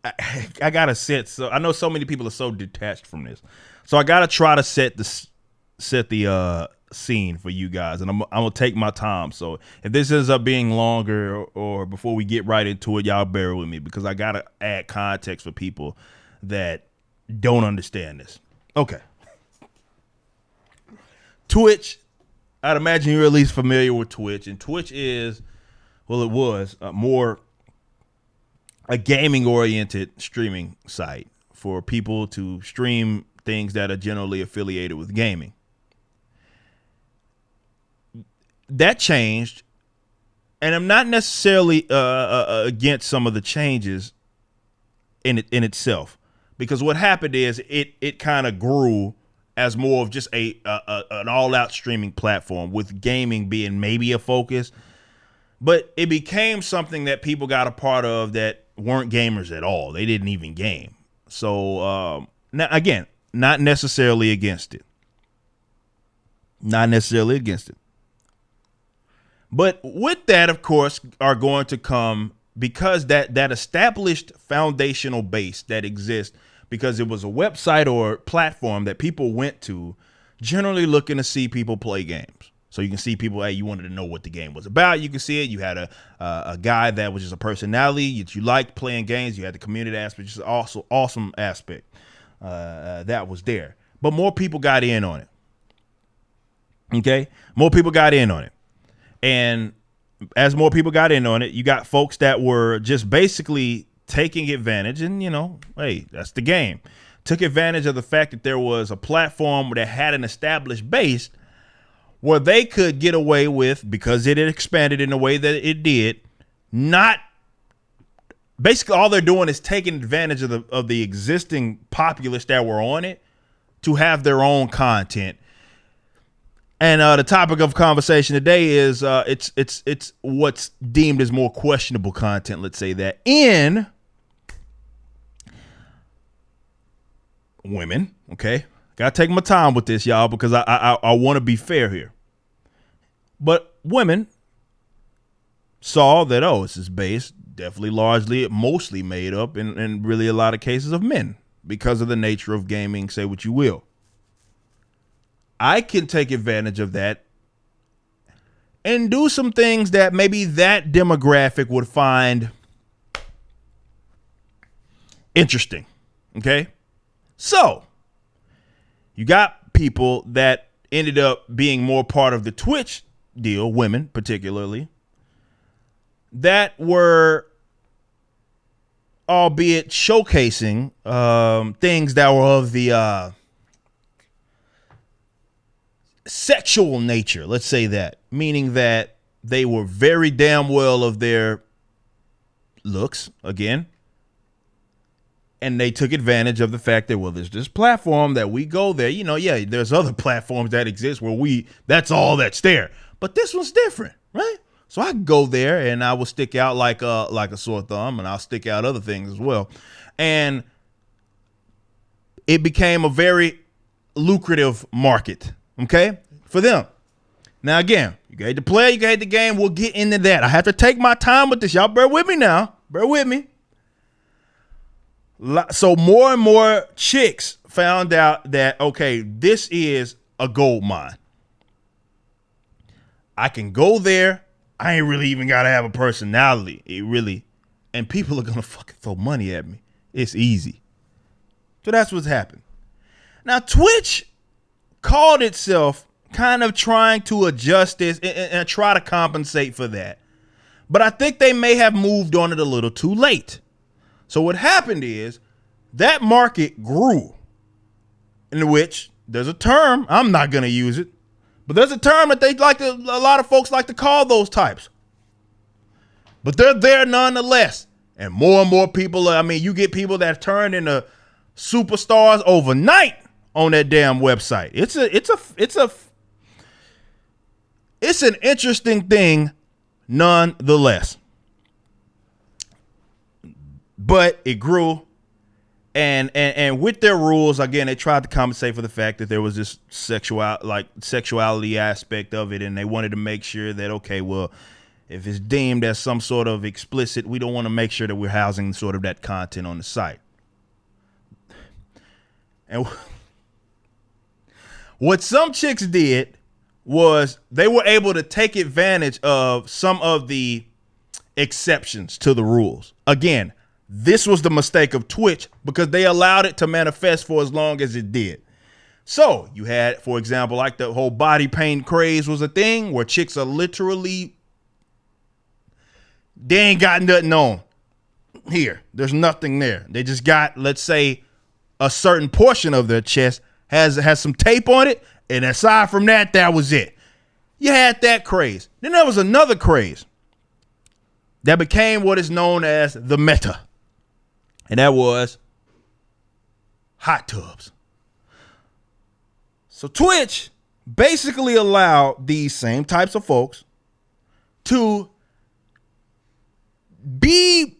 I gotta set. So I know so many people are so detached from this, so I gotta try to set the scene for you guys, and I'm gonna take my time. So if this ends up being longer or before we get right into it, y'all bear with me because I gotta add context for people that don't understand this. Okay, Twitch. I'd imagine you're at least familiar with Twitch, and Twitch is, well, it was more a gaming oriented streaming site for people to stream things that are generally affiliated with gaming. That changed, and I'm not necessarily against some of the changes in itself, because what happened is it kind of grew as more of just an all out streaming platform with gaming being maybe a focus, but it became something that people got a part of that weren't gamers at all. They didn't even game. So now again, not necessarily against it. Not necessarily against it. But with that, of course, are going to come, because that established foundational base that exists, because it was a website or platform that people went to generally looking to see people play games. So you can see people, hey, you wanted to know what the game was about. You can see it. You had a guy that was just a personality that you liked playing games. You had the community aspect, which is also awesome aspect that was there. But more people got in on it. Okay? More people got in on it. And as more people got in on it, you got folks that were just basically taking advantage, and, you know, hey, that's the game. Took advantage of the fact that there was a platform that had an established base where they could get away with, because it had expanded in the way that it did, not basically all they're doing is taking advantage of the existing populace that were on it to have their own content. And the topic of conversation today is it's what's deemed as more questionable content. Let's say that in women. Okay, gotta take my time with this, y'all, because I want to be fair here. But women saw that, oh, this is based definitely largely, mostly made up in really a lot of cases of men because of the nature of gaming. Say what you will. I can take advantage of that and do some things that maybe that demographic would find interesting. Okay. So you got people that ended up being more part of the Twitch deal, women particularly, that were albeit showcasing things that were of the sexual nature, let's say that, meaning that they were very damn well of their looks again, and they took advantage of the fact that, well, there's this platform that we go there, you know, yeah, there's other platforms that exist where that's all that's there, but this one's different, right? So I can go there and I will stick out like a sore thumb, and I'll stick out other things as well, and it became a very lucrative market. Okay, for them. Now, again, you got the player, you got the game. We'll get into that. I have to take my time with this. Y'all bear with me now. Bear with me. So more and more chicks found out that, okay, this is a gold mine. I can go there. I ain't really even got to have a personality. And people are going to fucking throw money at me. It's easy. So that's what's happened. Now, Twitch called itself kind of trying to adjust this and try to compensate for that. But I think they may have moved on it a little too late. So what happened is that market grew, in which there's a term, I'm not going to use it, but there's a term that a lot of folks like to call those types. But they're there nonetheless. And more people, you get people that turn into superstars overnight on that damn website. It's an interesting thing nonetheless. But it grew, and with their rules, again, they tried to compensate for the fact that there was this sexuality aspect of it, and they wanted to make sure that, okay, well, if it's deemed as some sort of explicit, we don't want to make sure that we're housing sort of that content on the site. And what some chicks did was they were able to take advantage of some of the exceptions to the rules. Again, this was the mistake of Twitch because they allowed it to manifest for as long as it did. So you had, for example, like the whole body paint craze was a thing where chicks are literally, they ain't got nothing on here. There's nothing there. They just got, let's say, a certain portion of their chest has some tape on it. And aside from that, that was it. You had that craze. Then there was another craze that became what is known as the meta. And that was hot tubs. So Twitch basically allowed these same types of folks to be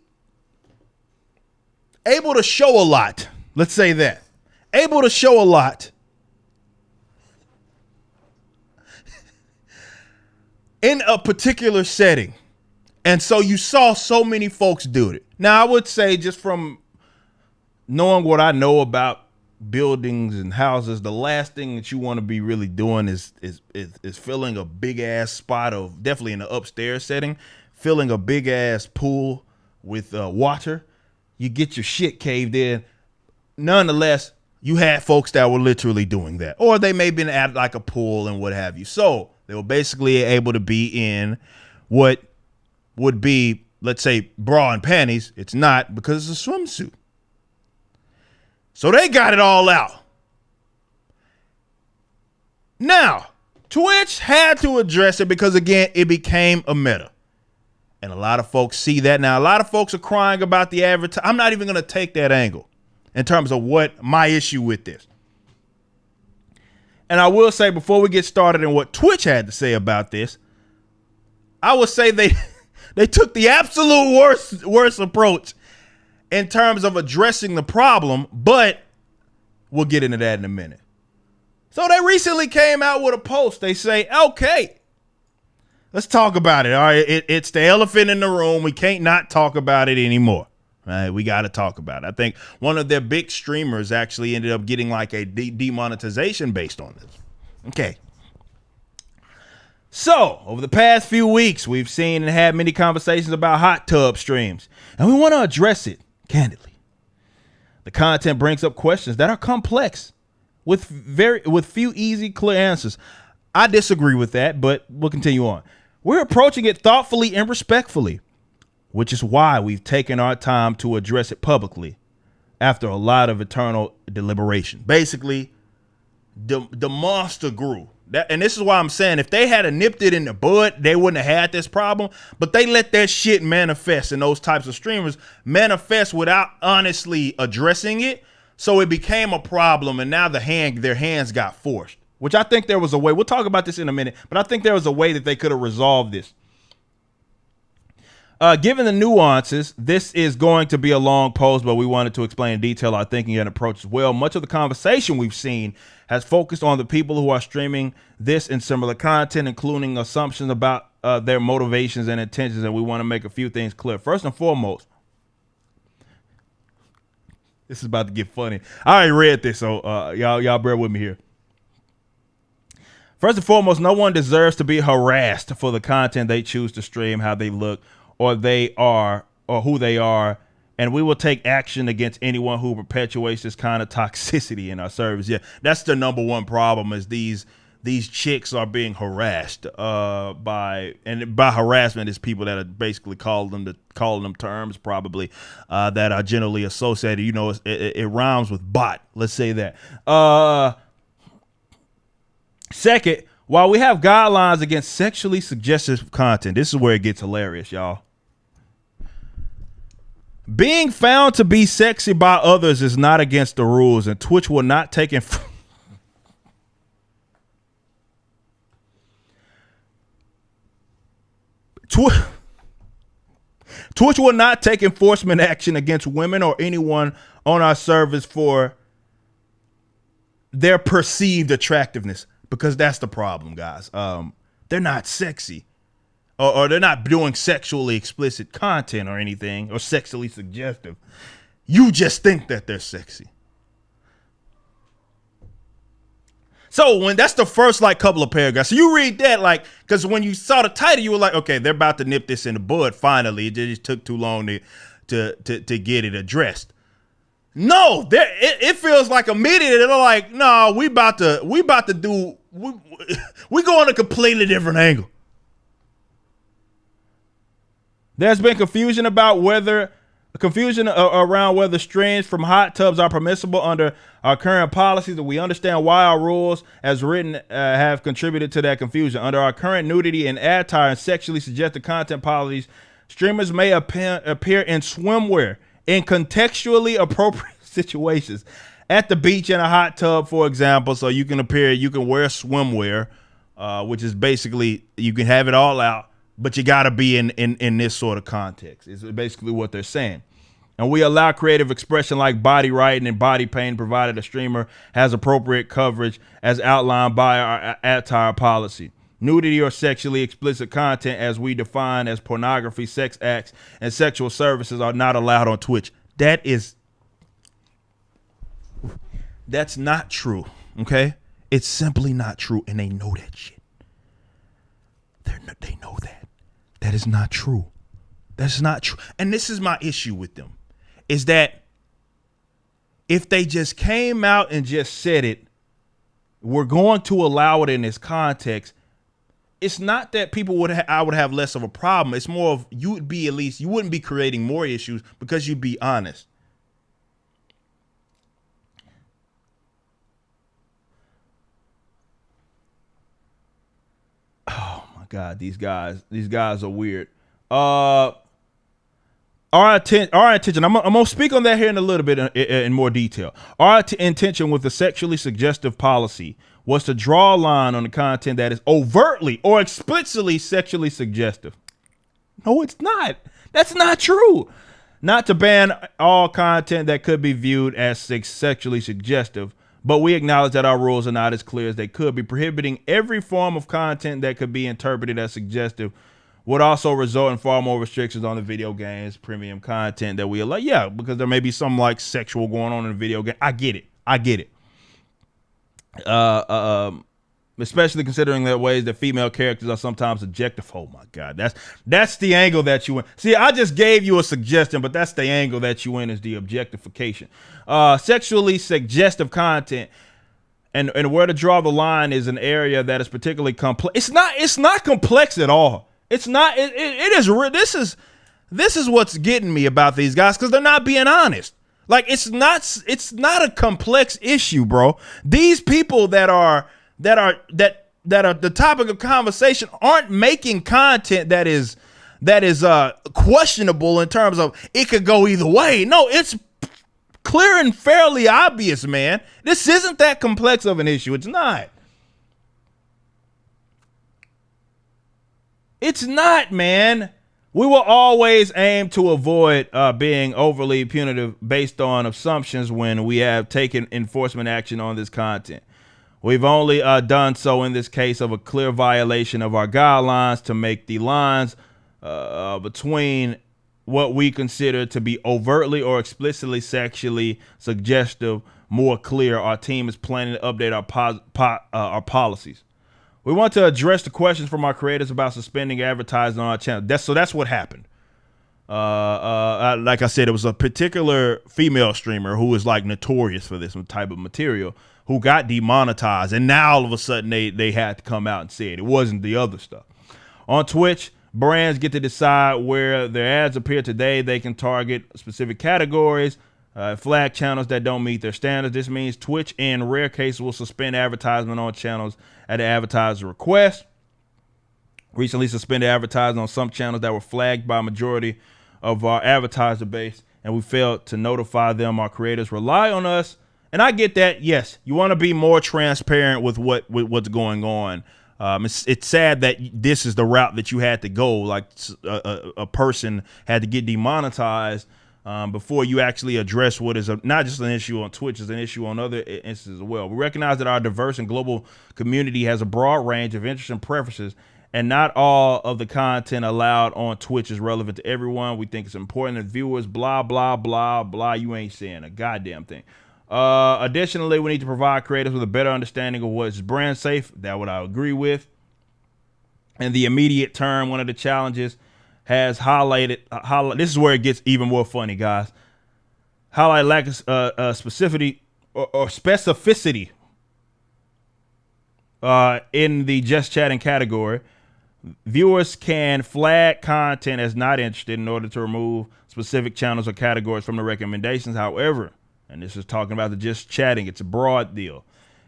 able to show a lot. Let's say that. Able to show a lot in a particular setting. And so you saw so many folks do it. Now, I would say, just from knowing what I know about buildings and houses, the last thing that you want to be really doing is filling a big ass spot of, definitely in the upstairs setting, filling a big ass pool with water. You get your shit caved in. Nonetheless, you had folks that were literally doing that, or they may have been at like a pool and what have you. So they were basically able to be in what would be, let's say, bra and panties. It's not, because it's a swimsuit. So they got it all out. Now, Twitch had to address it because, again, it became a meta. And a lot of folks see that. Now, a lot of folks are crying about the advertising. I'm not even going to take that angle in terms of what my issue with this. And I will say, before we get started in what Twitch had to say about this, I would say they took the absolute worst approach in terms of addressing the problem, but we'll get into that in a minute. So they recently came out with a post. They say, okay, let's talk about it. All right, it's the elephant in the room. We can't not talk about it anymore. All right, we got to talk about it. I think one of their big streamers actually ended up getting like a demonetization based on this. Okay. So, over the past few weeks, we've seen and had many conversations about hot tub streams, and we want to address it candidly. The content brings up questions that are complex with few easy, clear answers. I disagree with that, but we'll continue on. We're approaching it thoughtfully and respectfully, which is why we've taken our time to address it publicly after a lot of eternal deliberation. Basically, the monster grew. And this is why I'm saying, if they had nipped it in the bud, they wouldn't have had this problem. But they let that shit manifest, and those types of streamers manifest without honestly addressing it. So it became a problem, and now their hands got forced, which I think there was a way. We'll talk about this in a minute, but I think there was a way that they could have resolved this. Given the nuances, this is going to be a long post, but we wanted to explain in detail our thinking and approach as well. Much of the conversation we've seen has focused on the people who are streaming this and similar content, including assumptions about their motivations and intentions, and we want to make a few things clear. First and foremost, this is about to get funny. I already read this, so y'all bear with me here. First and foremost, no one deserves to be harassed for the content they choose to stream, how they look, or they are, or who they are, and we will take action against anyone who perpetuates this kind of toxicity in our service. Yeah, that's the number one problem, is these chicks are being harassed by harassment is people that are basically calling them terms probably that are generally associated. You know, it rhymes with bot. Let's say that. Second, while we have guidelines against sexually suggestive content, this is where it gets hilarious, y'all. Being found to be sexy by others is not against the rules, and Twitch will not take Twitch will not take enforcement action against women or anyone on our service for their perceived attractiveness, because that's the problem, guys. They're not sexy. or they're not doing sexually explicit content or anything or sexually suggestive. You just think that they're sexy. So when that's the first like couple of paragraphs, so you read that like, because when you saw the title, you were like, okay, they're about to nip this in the bud. Finally, it just took too long to get it addressed. No, it feels like immediately they're like, no, we about to do we go on a completely different angle. There's been confusion around whether streams from hot tubs are permissible under our current policies, and we understand why our rules as written have contributed to that confusion. Under our current nudity and attire and sexually suggested content policies, streamers may appear in swimwear in contextually appropriate situations at the beach in a hot tub, for example. So you can wear swimwear, which is basically you can have it all out, but you got to be in this sort of context. Is basically what they're saying. And we allow creative expression like body writing and body painting, provided a streamer has appropriate coverage as outlined by our attire policy. Nudity or sexually explicit content, as we define as pornography, sex acts, and sexual services, are not allowed on Twitch. That's not true, okay? It's simply not true, and they know that shit. They know that. That is not true. That's not true. And this is my issue with them, is that if they just came out and just said it, we're going to allow it in this context, it's not that people I would have less of a problem. It's more of you wouldn't be creating more issues because you'd be honest. Oh my God, these guys are weird. Our intention, I'm gonna speak on that here in a little bit in more detail. Our intention with the sexually suggestive policy was to draw a line on the content that is overtly or explicitly sexually suggestive. No, it's not. That's not true. Not to ban all content that could be viewed as sexually suggestive, but we acknowledge that our rules are not as clear as they could be. Prohibiting every form of content that could be interpreted as suggestive would also result in far more restrictions on the video games premium content that we allow. Yeah, because there may be some like sexual going on in the video game. I get it. Especially considering the ways that female characters are sometimes objectified. Oh my God, that's the angle that you went. See, I just gave you a suggestion, but that's the angle that you went, is the objectification. Sexually suggestive content, and where to draw the line is an area that is particularly complex. It's not complex at all. It's not. It is. This is what's getting me about these guys, because they're not being honest. Like it's not a complex issue, bro. These people that are the topic of conversation aren't making content that is questionable in terms of it could go either way. No, it's clear and fairly obvious, man. This isn't that complex of an issue. It's not. It's not, man. We will always aim to avoid being overly punitive based on assumptions when we have taken enforcement action on this content. We've only done so in this case of a clear violation of our guidelines to make the lines between what we consider to be overtly or explicitly sexually suggestive more clear. Our team is planning to update our policies. We want to address the questions from our creators about suspending advertising on our channel. That's what happened. Like I said, it was a particular female streamer who is like notorious for this type of material who got demonetized, and now all of a sudden they had to come out and say it. It wasn't the other stuff. On Twitch, brands get to decide where their ads appear today. They can target specific categories, flag channels that don't meet their standards. This means Twitch, in rare cases, will suspend advertisement on channels at the advertiser's request. Recently suspended advertising on some channels that were flagged by a majority of our advertiser base, and we failed to notify them. Our creators rely on us, and I get that. Yes, you want to be more transparent with what's going on. It's sad that this is the route that you had to go. Like a person had to get demonetized before you actually address what is not just an issue on Twitch, is an issue on other instances as well. We recognize that our diverse and global community has a broad range of interests and preferences, and not all of the content allowed on Twitch is relevant to everyone. We think it's important that viewers, blah, blah, blah, blah. You ain't saying a goddamn thing. Additionally, we need to provide creators with a better understanding of what's brand safe. That what I agree with. In the immediate term, one of the challenges has highlighted, this is where it gets even more funny, guys. Highlight lack of specificity or specificity in the just chatting category. Viewers can flag content as not interested in order to remove specific channels or categories from the recommendations. However, and this is talking about the just chatting, it's a broad deal.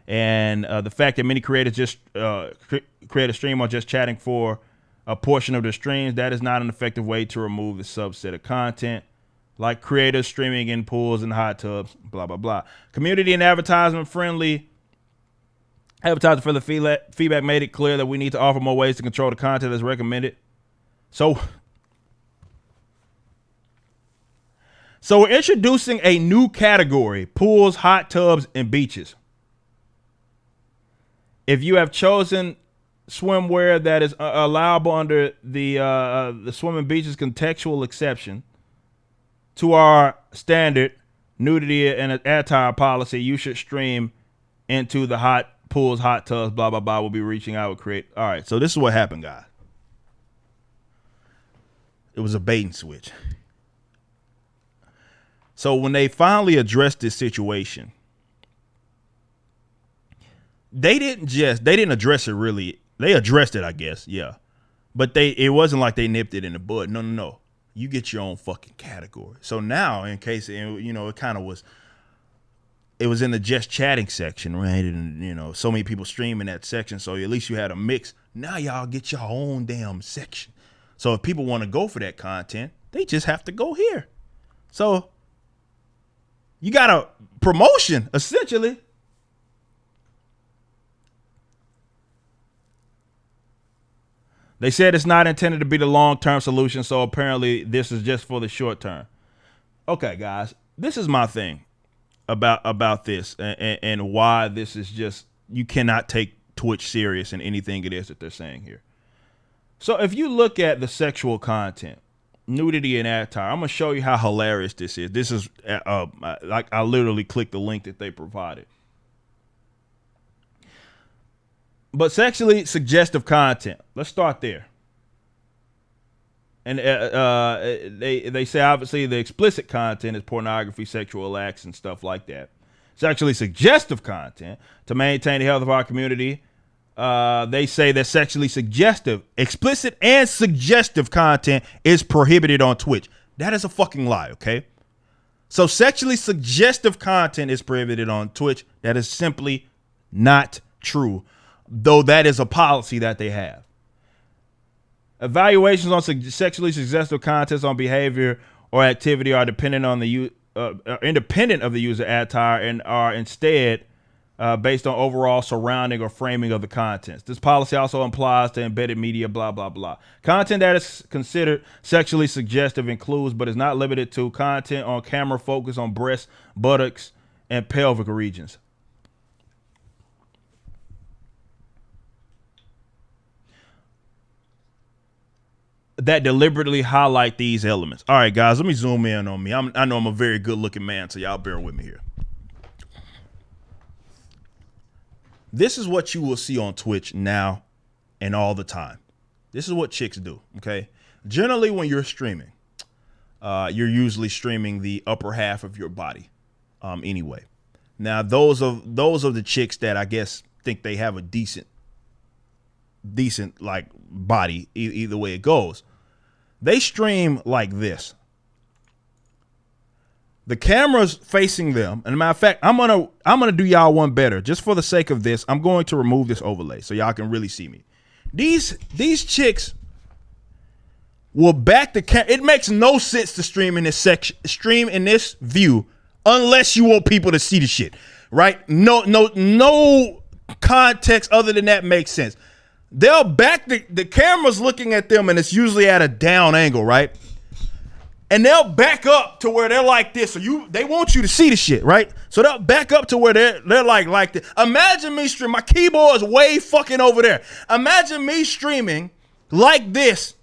And the fact that many creators just create a stream on just chatting for a portion of their streams, that is not an effective way to remove the subset of content, like creators streaming in pools and hot tubs, blah, blah, blah. Community and advertisement friendly. Advertising for the feedback made it clear that we need to offer more ways to control the content that's recommended. So we're introducing a new category: pools, hot tubs, and beaches. If you have chosen swimwear that is allowable under the swimming beaches contextual exception to our standard nudity and attire policy, you should stream into the hot pools, hot tubs, blah, blah, blah. We'll be reaching out with create. All right. So this is what happened, guys. It was a bait and switch. So when they finally addressed this situation, they didn't address it really. They addressed it, I guess. Yeah. But it wasn't like they nipped it in the bud. No. You get your own fucking category. So now, in case, it kind of was, it was in the just chatting section, right? And, so many people stream in that section. So at least you had a mix. Now y'all get your own damn section. So if people want to go for that content, they just have to go here. So you got a promotion, essentially. They said it's not intended to be the long-term solution, so apparently this is just for the short term. Okay, guys, this is my thing about this and why this is just, you cannot take Twitch serious in anything it is that they're saying here. So if you look at the sexual content, nudity and attire, I'm going to show you how hilarious this is. This is like I literally clicked the link that they provided. But sexually suggestive content. Let's start there. And they say obviously the explicit content is pornography, sexual acts, and stuff like that. Sexually suggestive content, to maintain the health of our community, they say that sexually suggestive, explicit and suggestive content is prohibited on Twitch. That is a fucking lie, okay? So sexually suggestive content is prohibited on Twitch. That is simply not true, though that is a policy that they have. Evaluations on sexually suggestive content on behavior or activity are dependent on the independent of the user attire and are instead based on overall surrounding or framing of the contents. This policy also applies to embedded media, blah, blah, blah. Content that is considered sexually suggestive includes, but is not limited to, content on camera focused on breasts, buttocks, and pelvic regions. That deliberately highlight these elements. All right, guys, let me zoom in on me. I know I'm a very good looking man, so y'all bear with me here. This is what you will see on Twitch now and all the time. This is what chicks do, okay? Generally, when you're streaming, you're usually streaming the upper half of your body anyway. Now, those of the chicks that I guess think they have a decent like body, either way it goes, they stream like this. The camera's facing them. And as a matter of fact, I'm gonna do y'all one better. Just for the sake of this, I'm going to remove this overlay so y'all can really see me. These chicks will back the camera. It makes no sense to stream in this section, stream in this view, unless you want people to see the shit, right? No context other than that makes sense. They'll back the camera's looking at them, and it's usually at a down angle, right? And they'll back up to where they're like this. So they want you to see the shit, right? So they'll back up to where they're like this. Imagine me streaming. My keyboard is way fucking over there. Imagine me streaming like this.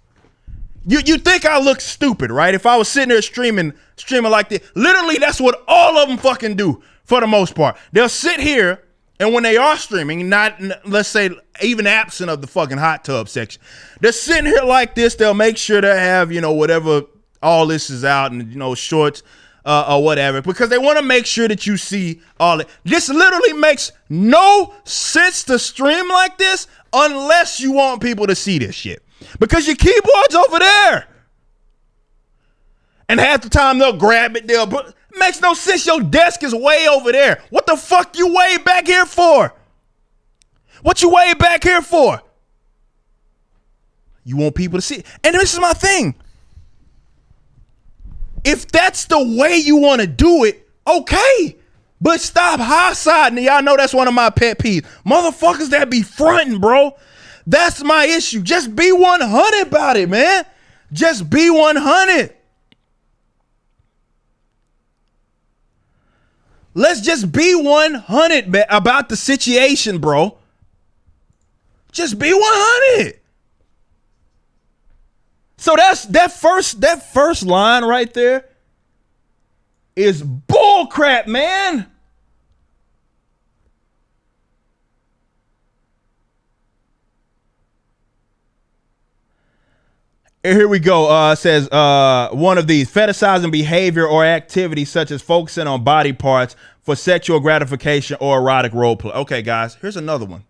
You think I look stupid, right? If I was sitting there streaming like this, literally that's what all of them fucking do for the most part. They'll sit here, and when they are streaming, not, let's say, even absent of the fucking hot tub section, they're sitting here like this. They'll make sure to have, whatever, all this is out, and, shorts or whatever, because they want to make sure that you see all it. This literally makes no sense to stream like this unless you want people to see this shit. Because your keyboard's over there. And half the time they'll grab it. It makes no sense. Your desk is way over there. What the fuck you way back here for? What you way back here for? You want people to see it. And this is my thing. If that's the way you want to do it, okay. But stop high-siding. Y'all know that's one of my pet peeves. Motherfuckers that be fronting, bro. That's my issue. Just be 100 about it, man. Just be 100. Let's just be 100 about the situation, bro. Just be 100. So that first line right there is bull crap, man. Here we go. It says one of these: fetishizing behavior or activity such as focusing on body parts for sexual gratification or erotic role play. Okay, guys, here's another one.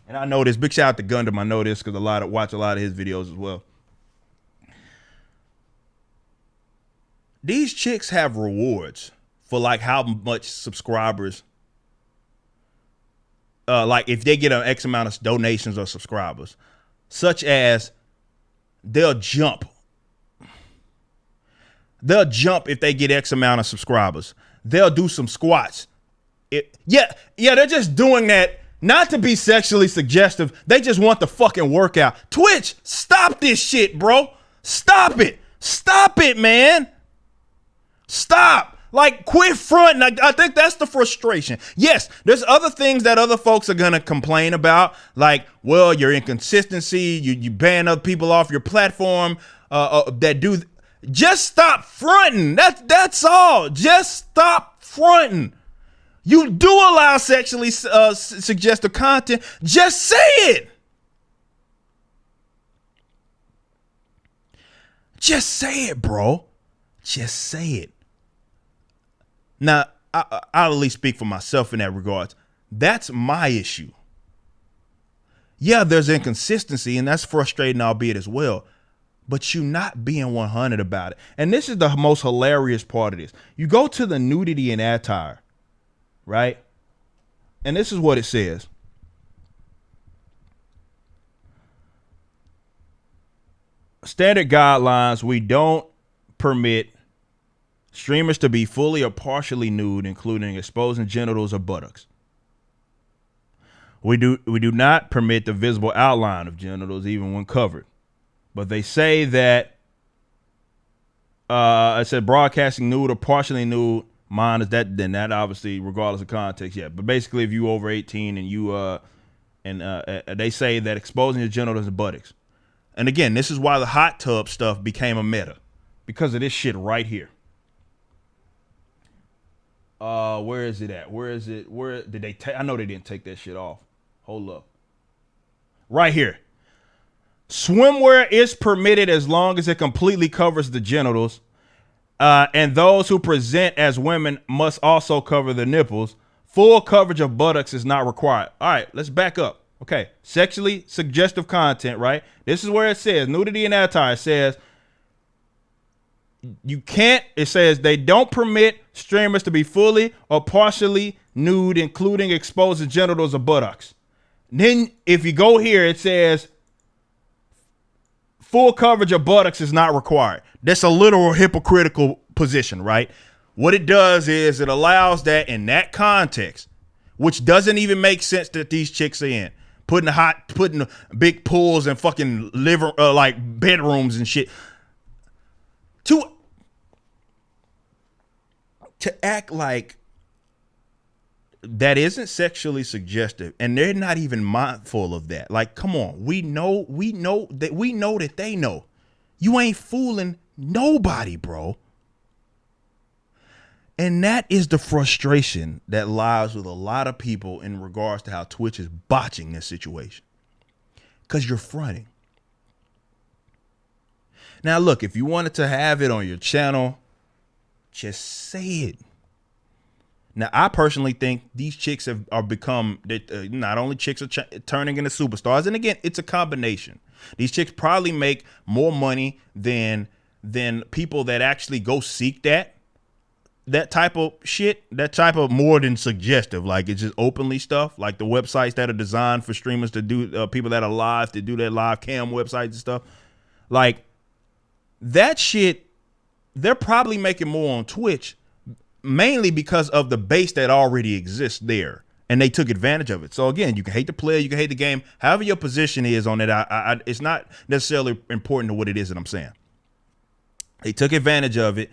And I know this. Big shout out to Gundam. I know this because watch a lot of his videos as well. These chicks have rewards for like how much subscribers. Like if they get an X amount of donations or subscribers, such as they'll jump if they get X amount of subscribers. They'll do some squats. Yeah, they're just doing that not to be sexually suggestive. They just want the fucking workout. Twitch, stop this shit, bro. Stop it, man. Stop. Like, quit fronting. I think that's the frustration. Yes, there's other things that other folks are going to complain about. Like, well, your inconsistency. You ban other people off your platform that do. Just stop fronting. That's all. Just stop fronting. You do allow sexually suggestive content. Just say it. Just say it, bro. Just say it. Now, I'll at least speak for myself in that regard. That's my issue. Yeah, there's inconsistency, and that's frustrating, albeit as well. But you not being 100 about it. And this is the most hilarious part of this. You go to the nudity and attire, right? And this is what it says. Standard guidelines: we don't permit streamers to be fully or partially nude, including exposing genitals or buttocks. We do not permit the visible outline of genitals even when covered. But they say that I said broadcasting nude or partially nude, mine is that, then that obviously regardless of context, yeah. But basically if you over 18 and you they say that exposing your genitals and buttocks. And again, this is why the hot tub stuff became a meta, because of this shit right here. Where is it at? Where is it? Where did they take? I know they didn't take that shit off. Hold up. Right here. Swimwear is permitted as long as it completely covers the genitals. And those who present as women must also cover the nipples. Full coverage of buttocks is not required. All right, let's back up. Okay. Sexually suggestive content, right? This is where it says nudity and attire. It says you can't, it says they don't permit streamers to be fully or partially nude, including exposing genitals or buttocks. Then if you go here, it says full coverage of buttocks is not required. That's a literal hypocritical position, right? What it does is it allows that in that context, which doesn't even make sense that these chicks are in, putting big pools and fucking like bedrooms and shit. To act like that isn't sexually suggestive, and they're not even mindful of that. Like, come on, we know that they know. You ain't fooling nobody, bro. And that is the frustration that lies with a lot of people in regards to how Twitch is botching this situation. Because you're fronting. Now, look, if you wanted to have it on your channel, just say it. Now, I personally think these chicks are become, not only chicks are turning into superstars. And again, it's a combination. These chicks probably make more money than people that actually go seek that type of shit, that type of more than suggestive. Like, it's just openly stuff, like the websites that are designed for streamers to do, people that are live to do their live cam websites and stuff. Like, that shit, they're probably making more on Twitch, mainly because of the base that already exists there, and they took advantage of it. So again, you can hate the player, you can hate the game, however your position is on it. It's not necessarily important to what it is that I'm saying. They took advantage of it,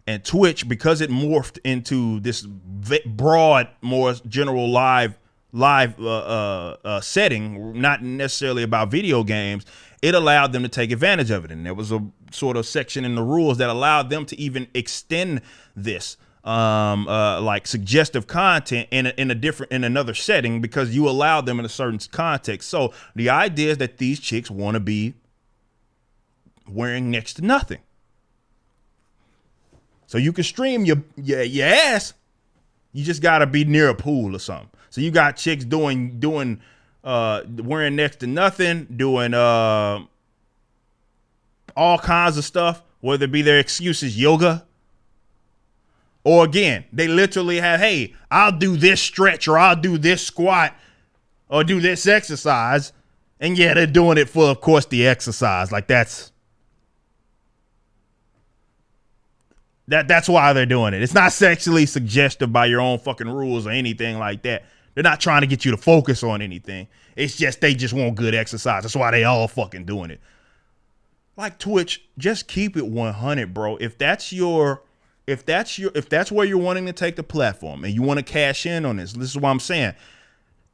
and Twitch, because it morphed into this broad, more general live setting, not necessarily about video games, it allowed them to take advantage of it. And there was a sort of section in the rules that allowed them to even extend this like suggestive content in another setting, because you allowed them in a certain context. So the idea is that these chicks want to be wearing next to nothing, so you can stream your ass. You just got to be near a pool or something. So you got chicks doing wearing next to nothing, doing all kinds of stuff, whether it be their excuses, yoga. Or again, they literally have, hey, I'll do this stretch, or I'll do this squat, or do this exercise. And yeah, they're doing it for, of course, the exercise. Like, that's why they're doing it. It's not sexually suggestive by your own fucking rules or anything like that. They're not trying to get you to focus on anything. It's just, they just want good exercise. That's why they all fucking doing it. Like, Twitch, just keep it 100, bro. If that's where you're wanting to take the platform and you want to cash in on this is what I'm saying.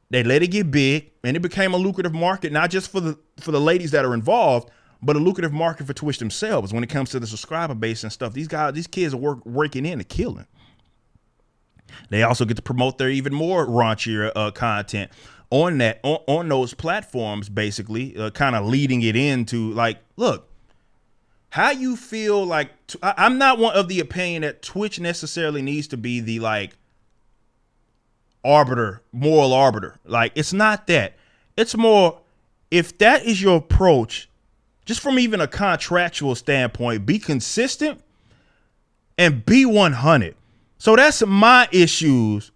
They let it get big, and it became a lucrative market, not just for the ladies that are involved, but a lucrative market for Twitch themselves when it comes to the subscriber base and stuff. These kids are working in and killing. They also get to promote their even more raunchier content on those platforms, basically, kind of leading it into, like, look, how you feel like, I'm not one of the opinion that Twitch necessarily needs to be the, like, moral arbiter. Like, it's not that. It's more, if that is your approach, just from even a contractual standpoint, be consistent and be 100. So that's my issues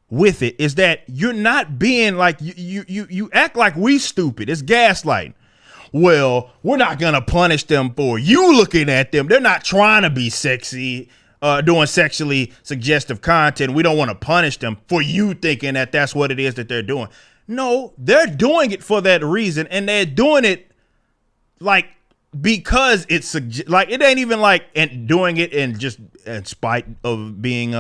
with it, is that you're not being like, you act like we stupid. It's gaslighting. Well, we're not going to punish them for you looking at them. They're not trying to be sexy, doing sexually suggestive content. We don't want to punish them for you thinking that that's what it is that they're doing. No, they're doing it for that reason. And they're doing it like, because it's like, it ain't even like, and doing it in just in spite of being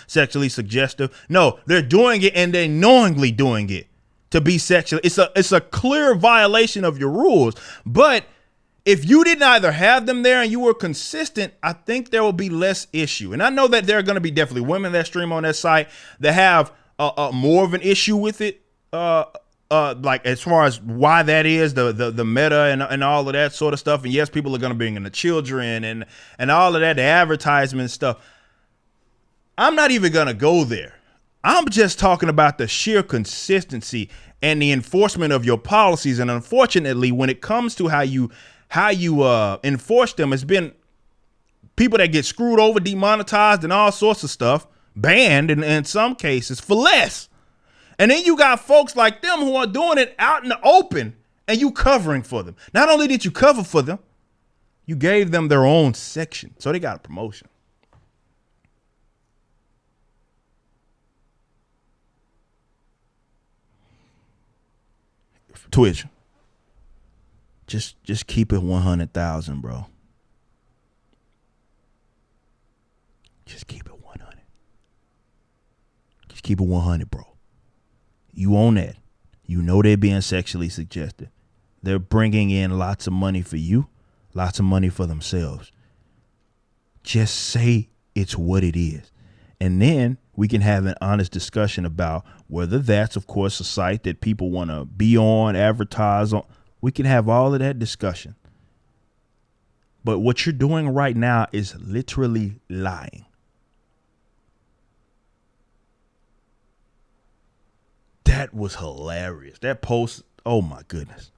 sexually suggestive. No, they're doing it, and they're knowingly doing it to be sexual. It's a clear violation of your rules. But if you didn't either have them there and you were consistent, I think there will be less issue. And I know that there are going to be definitely women that stream on that site that have more of an issue with it. Like, as far as why that is, the meta and all of that sort of stuff. And yes, people are going to bring in the children and all of that, the advertisement stuff. I'm not even going to go there. I'm just talking about the sheer consistency and the enforcement of your policies. And unfortunately, when it comes to how you enforce them, it's been people that get screwed over, demonetized, and all sorts of stuff, banned in some cases for less. And then you got folks like them who are doing it out in the open, and you covering for them. Not only did you cover for them, you gave them their own section. So they got a promotion. Twitch, just keep it 100,000, bro. Just keep it 100. Just Keep it 100, bro. You own that. You know they're being sexually suggested. They're bringing in lots of money for you, lots of money for themselves. Just say it's what it is. And then we can have an honest discussion about whether that's, of course, a site that people want to be on, advertise on. We can have all of that discussion. But what you're doing right now is literally lying. That was hilarious. That post, oh my goodness.